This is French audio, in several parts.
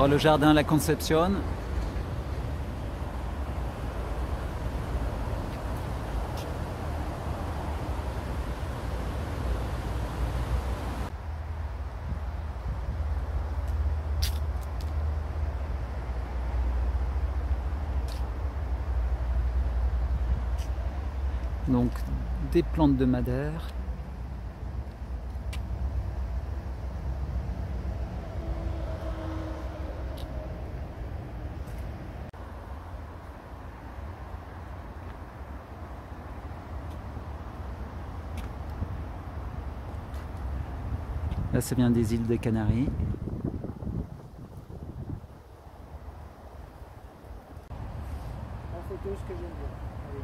Alors le jardin La Concepción. Donc des plantes de madère. Là, ça vient des îles des Canaries. En photo, ce que j'aime bien. Allez.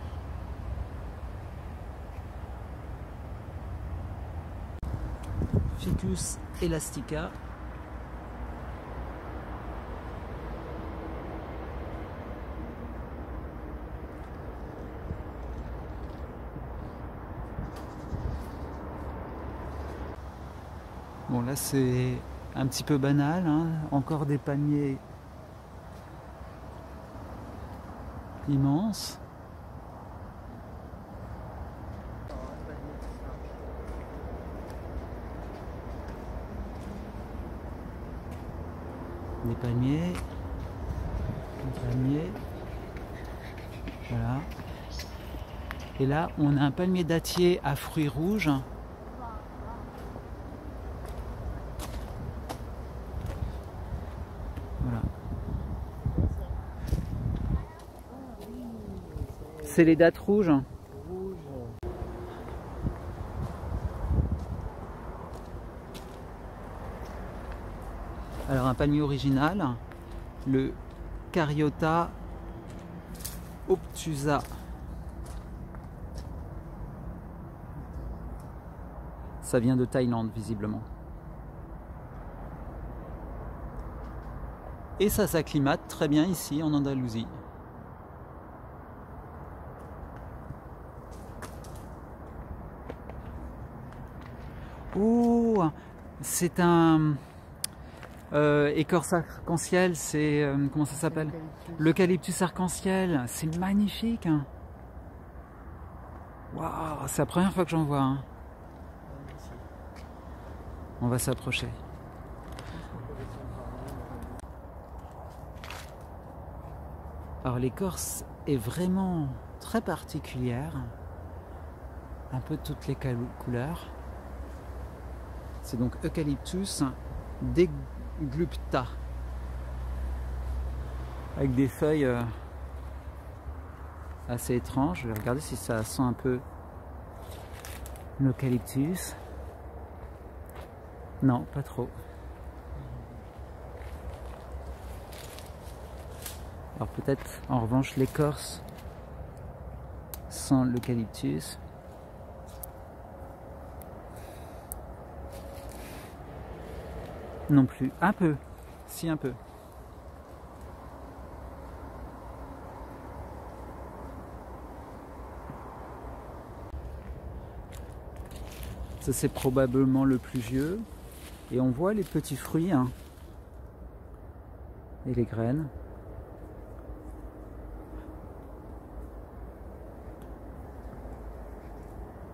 Ficus elastica. Bon, là c'est un petit peu banal, hein. Encore des palmiers immenses. Des palmiers, voilà. Et là, on a un palmier dattier à fruits rouges. Voilà. C'est les dattes rouges. Alors un palmier original, le Caryota obtusa. Ça vient de Thaïlande visiblement. Et ça s'acclimate très bien ici en Andalousie. Oh, c'est un écorce arc-en-ciel, c'est comment ça s'appelle? L'eucalyptus arc-en-ciel, c'est magnifique. Waouh, c'est la première fois que j'en vois un. On va s'approcher. Alors l'écorce est vraiment très particulière, un peu toutes les couleurs. C'est donc Eucalyptus deglupta, avec des feuilles assez étranges. Je vais regarder si ça sent un peu l'eucalyptus. Non, pas trop. Alors peut-être en revanche l'écorce sent l'eucalyptus. Non plus. Un peu. Si, un peu. Ça c'est probablement le plus vieux. Et on voit les petits fruits hein, et les graines.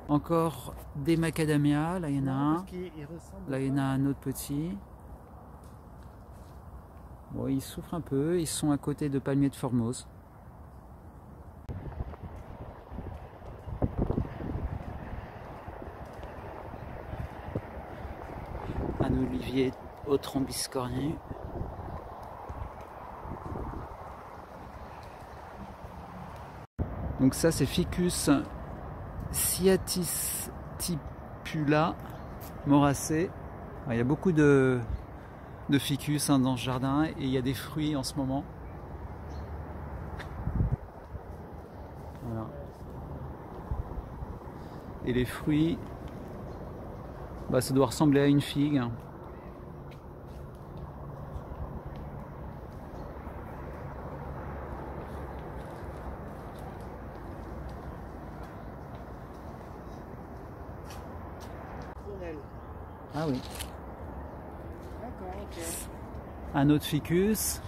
Encore des macadamias, là il y en a un. Là il y en a un autre petit. Bon, ils souffrent un peu, ils sont à côté de palmiers de Formose. Un olivier au tronc biscornu. Donc ça c'est Ficus sciatistipula moracé. Alors, il y a beaucoup de ficus hein, dans ce jardin et il y a des fruits en ce moment. Voilà. Et les fruits, bah, ça doit ressembler à une figue. Ah oui. D'accord, ok. Un autre ficus.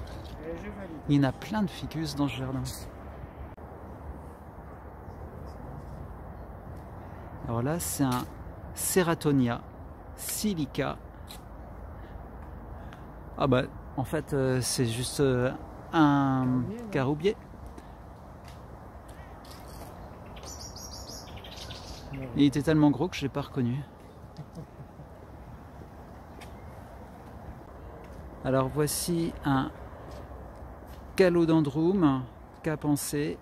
Et je valide. Il y en a plein de ficus dans ce jardin. Alors là, c'est un Ceratonia silica. Ah bah, en fait, c'est juste un caroubier. Il était tellement gros que je ne l'ai pas reconnu. Alors voici un Calodendrum capencé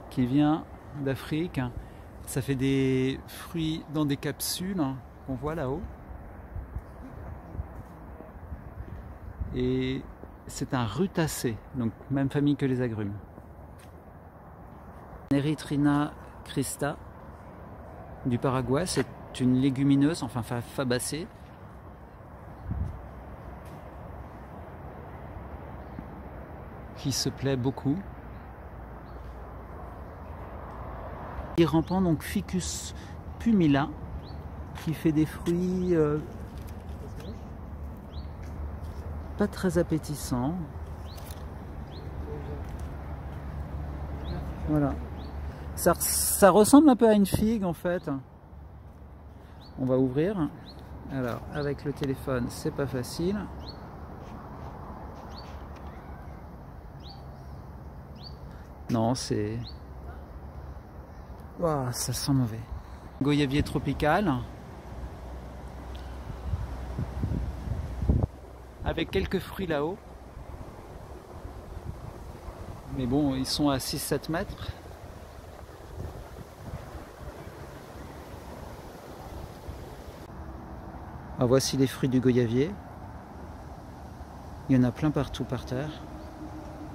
qui vient d'Afrique. Ça fait des fruits dans des capsules qu'on voit là-haut. Et c'est un rutacé, donc même famille que les agrumes. Erythrina crista du Paraguay, c'est une légumineuse, enfin fabacée. Qui se plaît beaucoup. Et rampant donc Ficus pumila qui fait des fruits pas très appétissants. Voilà. Ça ressemble un peu à une figue en fait. On va ouvrir. Alors avec le téléphone c'est pas facile. Non, c'est... Wow, ça sent mauvais. Goyavier tropical. Avec quelques fruits là-haut. Mais bon, ils sont à 6-7 mètres. Ah, voici les fruits du goyavier. Il y en a plein partout par terre.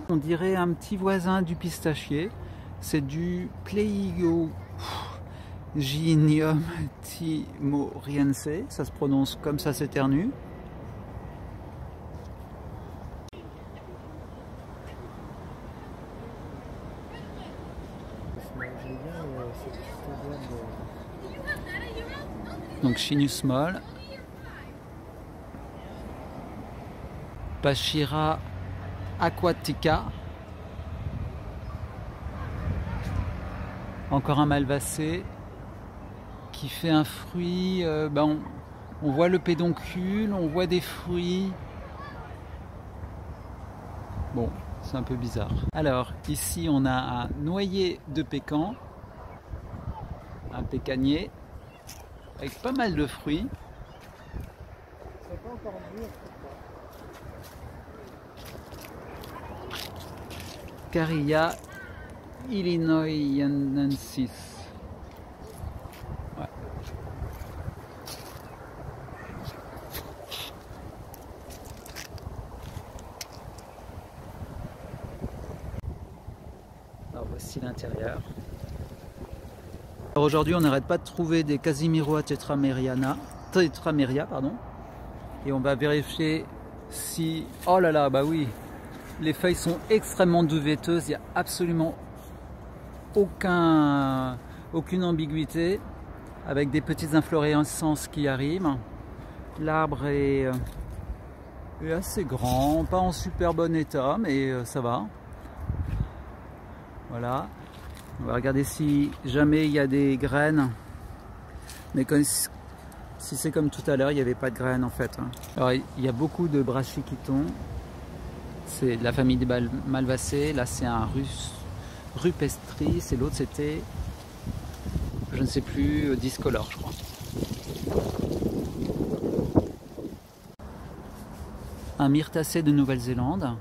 On dirait un petit voisin du pistachier. C'est du Pleigoginium timoriense. Ça se prononce comme ça s'éternue. Donc Chinus molle. Pachira aquatica. Encore un malvacé qui fait un fruit. On voit le pédoncule, on voit des fruits. Bon, c'est un peu bizarre. Alors, ici, on a un noyer de pécan, un pécanier, avec pas mal de fruits. C'est pas encore mûr. Carilla illinoisensis. Ouais. Alors voici l'intérieur. Alors aujourd'hui on n'arrête pas de trouver des Casimiroa tetrameria, pardon. Et on va vérifier si... Oh là là, bah oui, les feuilles sont extrêmement duveteuses, il n'y a absolument aucune ambiguïté, avec des petites inflorescences qui arrivent. L'arbre est assez grand, pas en super bon état, mais ça va. Voilà. On va regarder si jamais il y a des graines. Mais si c'est comme tout à l'heure, il n'y avait pas de graines en fait. Alors il y a beaucoup de brachychitons. C'est de la famille des malvacées. Là c'est un rupestris et l'autre c'était, je ne sais plus, discolore je crois. Un myrtacé de Nouvelle-Zélande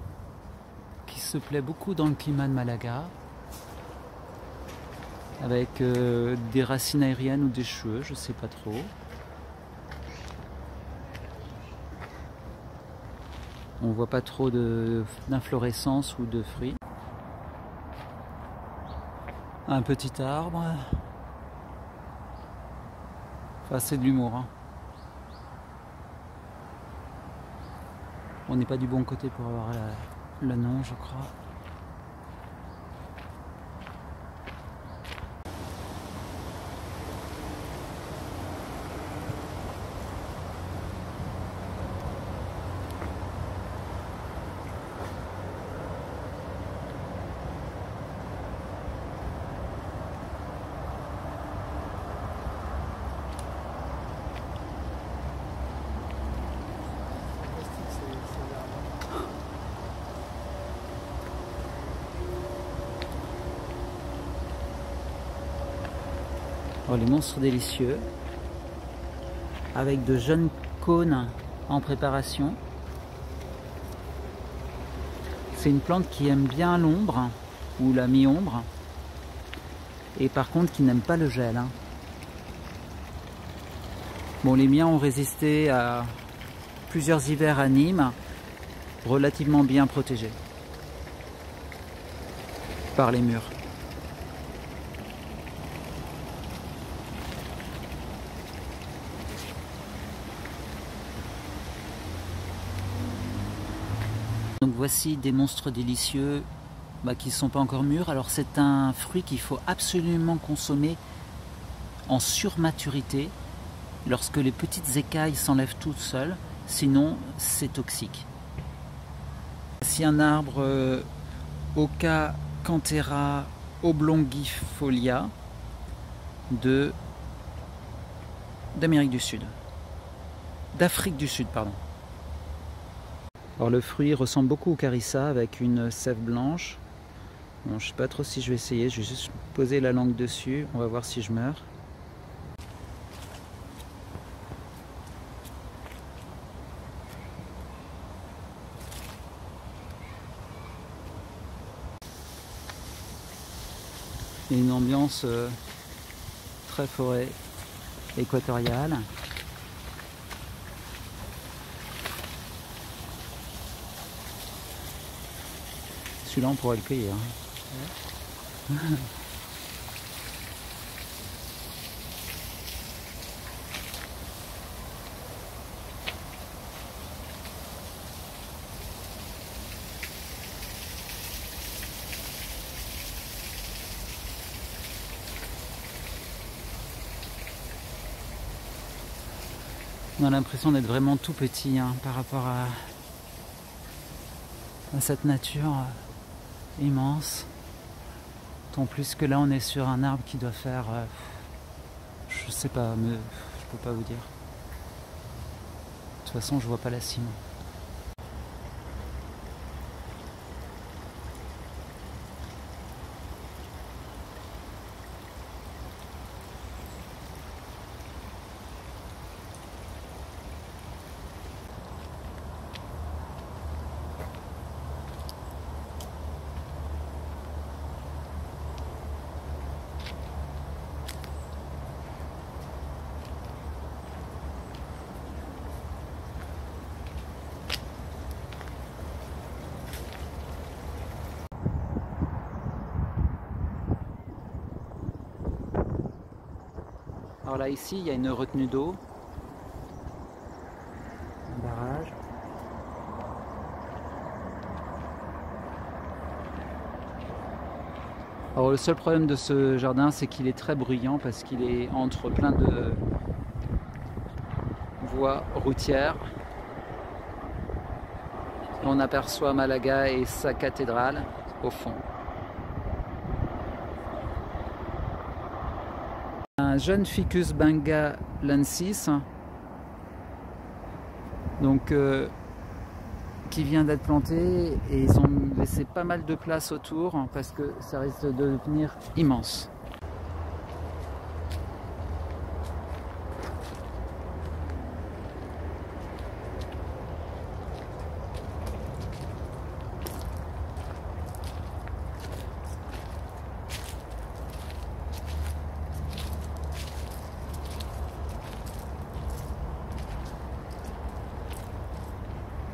qui se plaît beaucoup dans le climat de Malaga, avec des racines aériennes ou des cheveux, je ne sais pas trop. On voit pas trop d'inflorescence ou de fruits. Un petit arbre. Enfin, c'est de l'humour. Hein. On n'est pas du bon côté pour avoir le nom, je crois. Alors, les monstres délicieux avec de jeunes cônes en préparation. C'est une plante qui aime bien l'ombre ou la mi-ombre et par contre qui n'aime pas le gel, hein. Bon, les miens ont résisté à plusieurs hivers à Nîmes, relativement bien protégés par les murs. Donc voici des monstres délicieux qui ne sont pas encore mûrs. Alors c'est un fruit qu'il faut absolument consommer en surmaturité, lorsque les petites écailles s'enlèvent toutes seules, sinon c'est toxique. Voici un arbre Oca-Canthera oblongifolia d'Amérique du Sud. D'Afrique du Sud, pardon. Alors le fruit ressemble beaucoup au carissa avec une sève blanche. Bon, je ne sais pas trop si je vais essayer, je vais juste poser la langue dessus, on va voir si je meurs. Il y a une ambiance très forêt équatoriale. Celui-là, on pourrait le cueillir. Ouais. On a l'impression d'être vraiment tout petit, hein, par rapport à cette nature immense. Tant plus que là on est sur un arbre qui doit faire je sais pas, mais je peux pas vous dire. De toute façon je vois pas la cime. Alors là ici il y a une retenue d'eau, un barrage. Alors le seul problème de ce jardin c'est qu'il est très bruyant parce qu'il est entre plein de voies routières. On aperçoit Malaga et sa cathédrale au fond. Un jeune Ficus bengalensis, donc qui vient d'être planté, et ils ont laissé pas mal de place autour parce que ça risque de devenir immense.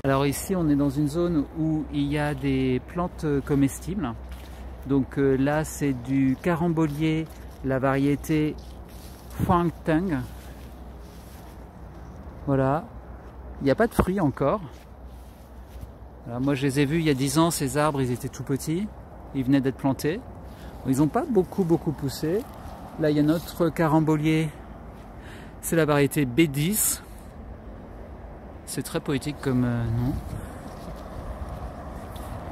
Alors ici on est dans une zone où il y a des plantes comestibles. Donc là c'est du carambolier, la variété Huangteng. Voilà, il n'y a pas de fruits encore. Alors, moi je les ai vus il y a 10 ans, ces arbres ils étaient tout petits, ils venaient d'être plantés. Ils n'ont pas beaucoup poussé. Là il y a notre carambolier, c'est la variété B10. C'est très poétique comme nom.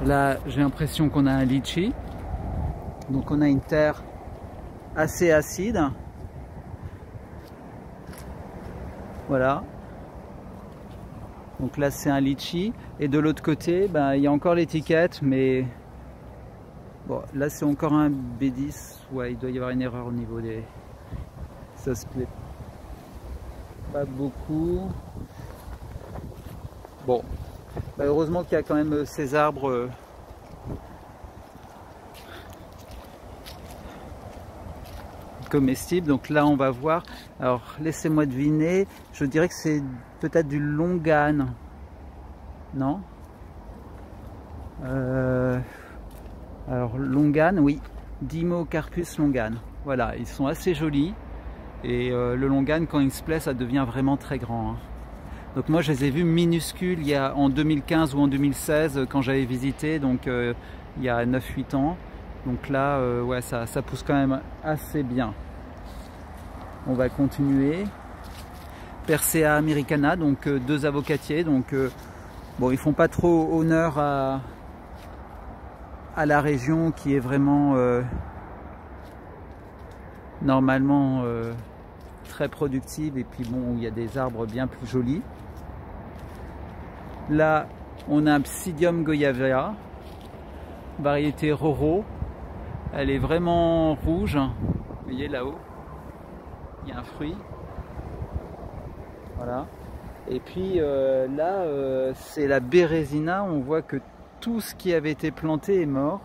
Là, j'ai l'impression qu'on a un litchi. Donc on a une terre assez acide. Voilà. Donc là, c'est un litchi. Et de l'autre côté, il y a encore l'étiquette, mais bon, là, c'est encore un B10. Ouais, il doit y avoir une erreur au niveau des Ça se plaît pas beaucoup. Bon, bah heureusement qu'il y a quand même ces arbres comestibles. Donc là on va voir. Alors laissez-moi deviner, je dirais que c'est peut-être du longan. Non, alors longan, oui, Dimmocarpus longan. Voilà, ils sont assez jolis. Et le longan, quand il se plaît, ça devient vraiment très grand, hein. Donc moi je les ai vus minuscules en 2015 ou en 2016 quand j'avais visité, donc il y a 9-8 ans. Donc là, ouais, ça pousse quand même assez bien. On va continuer. Persea americana, donc 2 avocatiers. Donc bon, ils font pas trop honneur à la région qui est vraiment normalement très productive, et puis bon, il y a des arbres bien plus jolis. Là on a un Psydium goyavea, variété Roro. Elle est vraiment rouge, vous voyez là-haut il y a un fruit, voilà. Et puis là c'est la Bérésina. On voit que tout ce qui avait été planté est mort.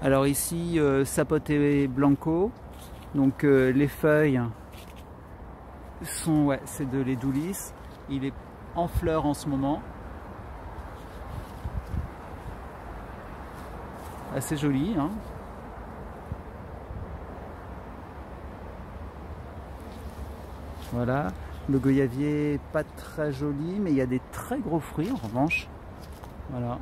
Alors ici, Sapote blanco, donc les feuilles sont, ouais, c'est de l'Edulis. Il est en fleurs en ce moment. Assez joli, hein. Voilà, le goyavier pas très joli, mais il y a des très gros fruits en revanche. Voilà.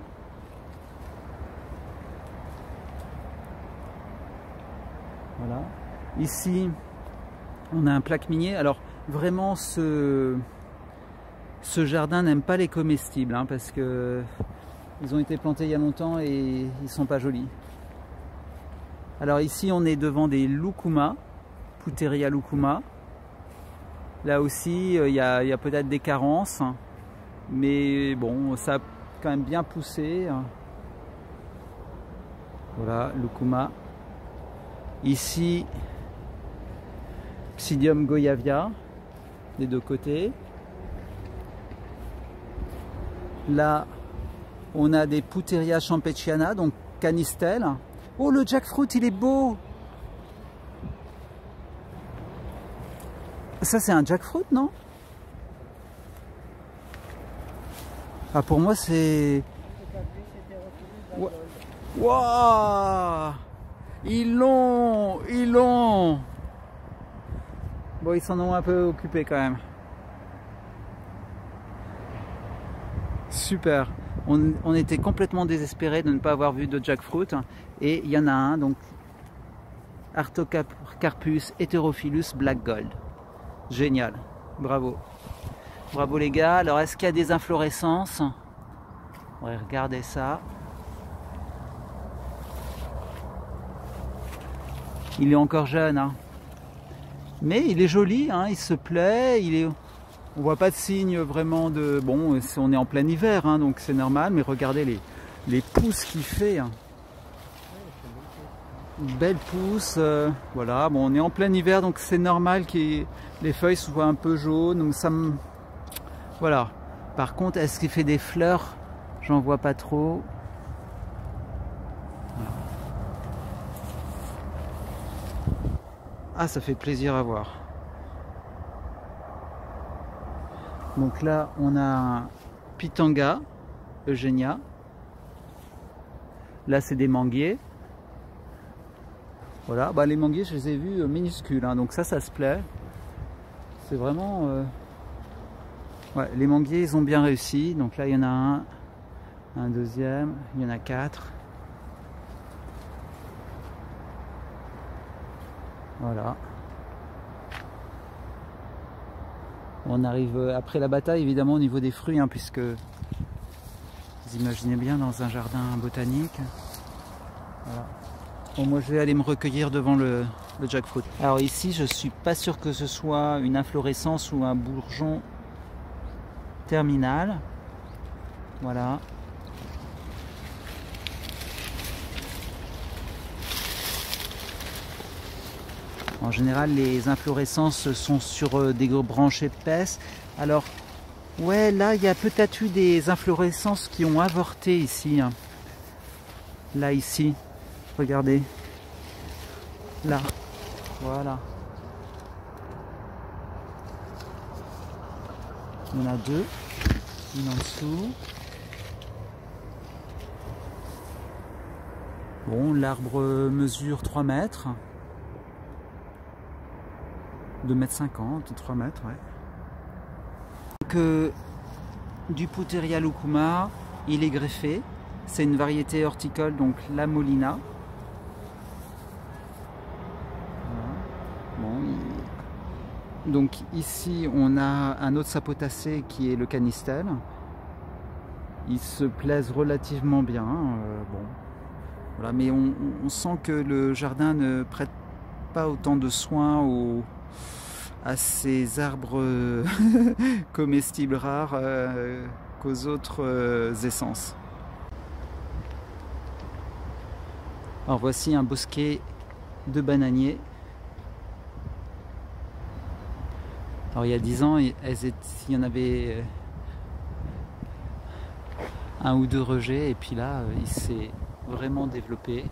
Voilà. Ici, on a un plaque minier. Alors vraiment, ce jardin n'aime pas les comestibles, hein, parce que ils ont été plantés il y a longtemps et ils sont pas jolis. Alors ici, on est devant des lucuma, Puteria lucuma. Là aussi, il y a peut-être des carences, mais bon, ça a quand même bien poussé. Voilà, lucuma. Ici, Psydium goyavea, des deux côtés. Là, on a des Puteria campesiana, donc canistel. Oh, le jackfruit, il est beau! Ça, c'est un jackfruit, non? Ah, pour moi, c'est... Waouh! Ils l'ont! Bon, ils s'en ont un peu occupé quand même. Super! On était complètement désespérés de ne pas avoir vu de jackfruit. Et il y en a un, donc Artocarpus heterophyllus black gold. Génial! Bravo! Bravo les gars! Alors, est-ce qu'il y a des inflorescences? On va regarder ça. Il est encore jeune, hein. Mais il est joli, hein, il se plaît, on voit pas de signe vraiment de... Bon, on est en plein hiver, hein, donc c'est normal, mais regardez les pousses qu'il fait, hein. Belle pousse, voilà. Bon, on est en plein hiver, donc c'est normal que les feuilles soient un peu jaunes, donc ça me... Voilà. Par contre, est-ce qu'il fait des fleurs? J'en vois pas trop. Voilà. Ah, ça fait plaisir à voir. Donc là, on a un Pitanga, Eugenia. Là, c'est des manguiers. Voilà, bah, les manguiers, je les ai vus minuscules, hein, donc ça se plaît. C'est vraiment... Ouais, les manguiers, ils ont bien réussi. Donc là, il y en a un deuxième, il y en a 4. Voilà. On arrive après la bataille, évidemment, au niveau des fruits, hein, puisque vous imaginez bien dans un jardin botanique. Voilà. Bon, moi, je vais aller me recueillir devant le jackfruit. Alors ici, je suis pas sûr que ce soit une inflorescence ou un bourgeon terminal. Voilà. En général, les inflorescences sont sur des branches épaisses. Alors, ouais, là, il y a peut-être eu des inflorescences qui ont avorté ici. Hein. Là, ici. Regardez. Là. Voilà. Il y en a deux. Une en dessous. Bon, l'arbre mesure 3 mètres. 2,50 m, 3 mètres, ouais. Donc, du Puteria lucuma, il est greffé. C'est une variété horticole, donc la Molina. Voilà. Bon, donc ici, on a un autre sapotacé qui est le canistel. Ils se plaisent relativement bien. Bon. Voilà, mais on sent que le jardin ne prête pas autant de soins à ces arbres comestibles rares qu'aux autres essences. Alors voici un bosquet de bananiers. Alors il y a 10 ans, il y en avait un ou deux rejets, et puis là, il s'est vraiment développé.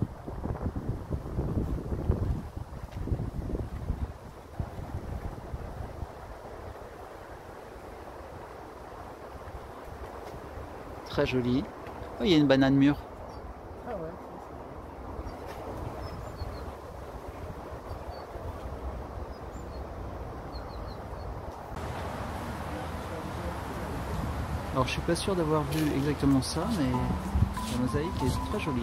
Très joli. Oh, il y a une banane mûre. Ah ouais. Alors je suis pas sûr d'avoir vu exactement ça, mais la mosaïque est très jolie.